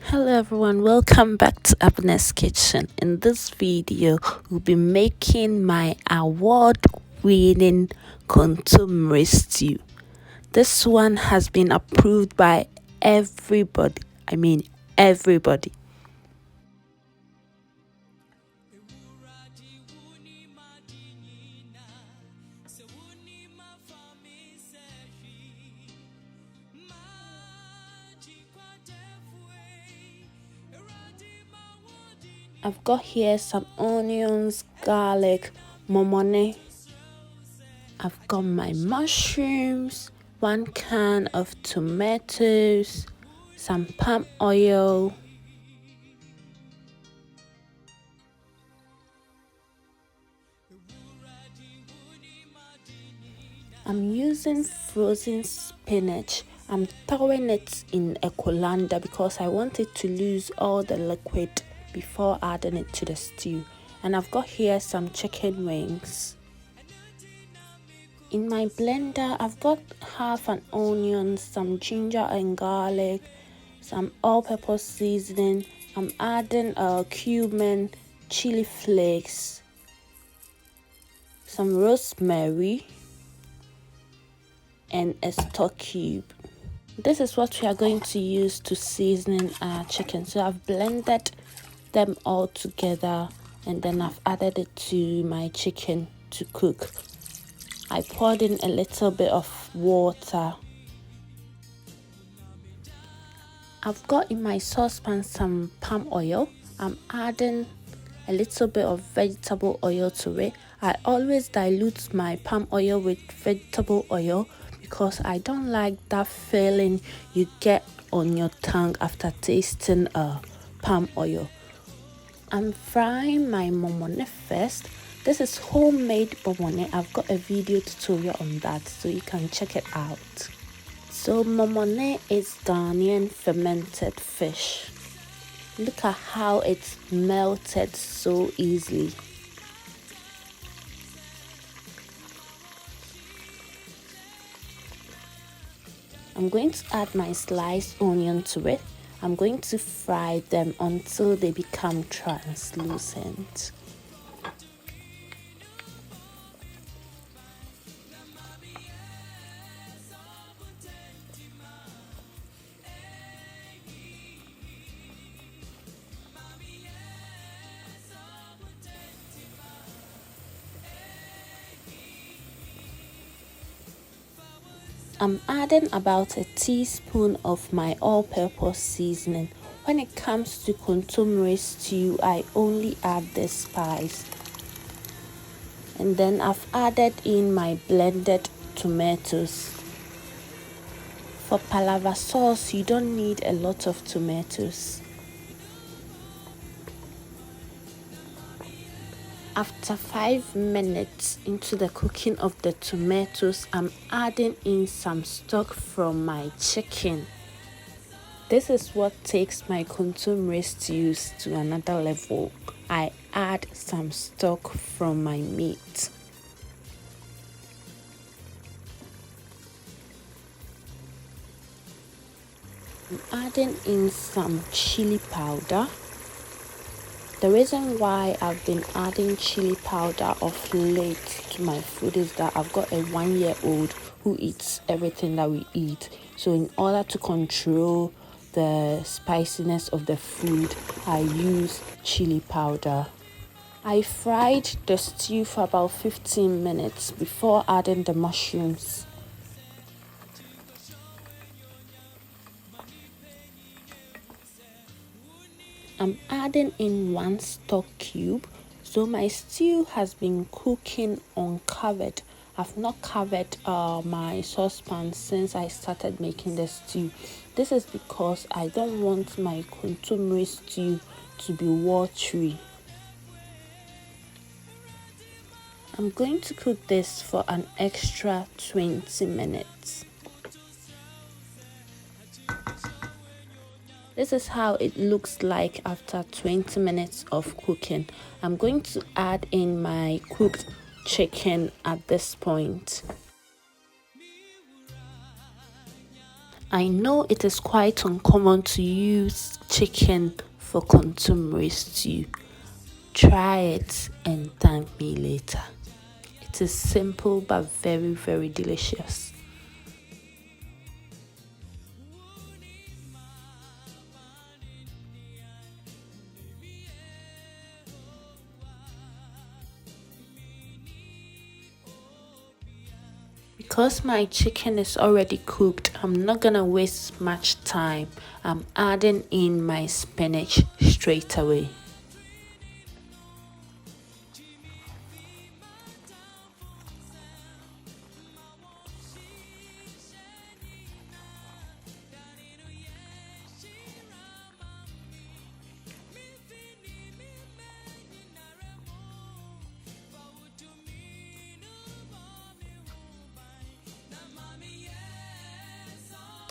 Hello everyone, welcome back to Abena'sKitchen. In this video, we'll be making my award-winning Kontomire stew. This one has been approved by everybody. I mean everybody. I've got here some onions, garlic, momone. I've got my mushrooms, 1 can of tomatoes, some palm oil, I'm using frozen spinach. I'm throwing it in a colander because I want it to lose all the liquid before adding it to the stew. And I've got here some chicken wings. In my blender, I've got half an onion, some ginger and garlic, some all-purpose seasoning. I'm adding cumin, chili flakes, some rosemary, and a stock cube. This is what we are going to use to season our chicken. So I've blended them all together and then I've added it to my chicken to cook. I poured in a little bit of water. I've got in my saucepan some palm oil. I'm adding a little bit of vegetable oil to it. I always dilute my palm oil with vegetable oil because I don't like that feeling you get on your tongue after tasting palm oil. I'm frying my momone first. This is homemade momone. I've got a video tutorial on that, so you can check it out. So momone is Ghanaian fermented fish. Look at how it's melted so easily. I'm going to add my sliced onion to it. I'm going to fry them until they become translucent. I'm adding about a teaspoon of my all-purpose seasoning. When it comes to Kontomire stew, I only add this spice. And then I've added in my blended tomatoes. For palava sauce, you don't need a lot of tomatoes. After 5 minutes into the cooking of the tomatoes, I'm adding in some stock from my chicken. This is what takes my Kontomire stews to another level. I add some stock from my meat. I'm adding in some chili powder. The reason why I've been adding chili powder of late to my food is that I've got a 1-year-old who eats everything that we eat. So in order to control the spiciness of the food, I use chili powder. I fried the stew for about 15 minutes before adding the mushrooms. I'm adding in 1 stock cube. So my stew has been cooking uncovered. I've not covered my saucepan since I started making the stew. This is because I don't want my Kontomire stew to be watery. I'm going to cook this for an extra 20 minutes. This is how it looks like after 20 minutes of cooking. I'm going to add in my cooked chicken at this point. I know it is quite uncommon to use chicken for kontomire stew. Try it and thank me later. It is simple but very, very delicious. Because my chicken is already cooked, I'm not gonna waste much time. I'm adding in my spinach straight away.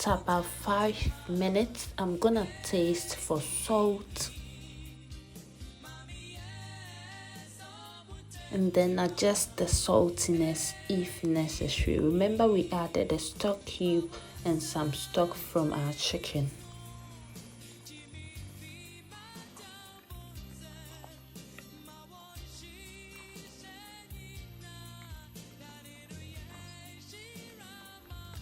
After about 5 minutes, I'm gonna taste for salt and then adjust the saltiness if necessary. Remember, we added a stock cube and some stock from our chicken.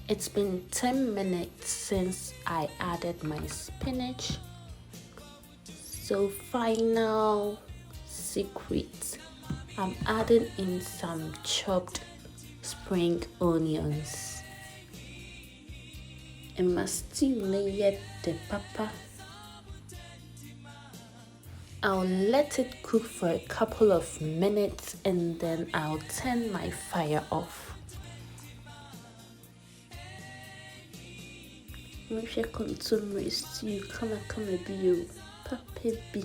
It's been 10 minutes since I added my spinach. So final secret, I'm adding in some chopped spring onions. And my stew layered the pepper. I'll let it cook for a couple of minutes and then I'll turn my fire off. Mhwehwɛ kontomire stew kama bio papa bi.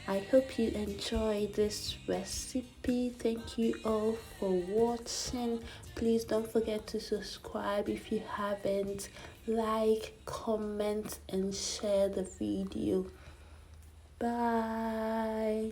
I hope you enjoy this recipe. Thank you all for watching. Please don't forget to subscribe if you haven't. Like, comment, and share the video. Bye.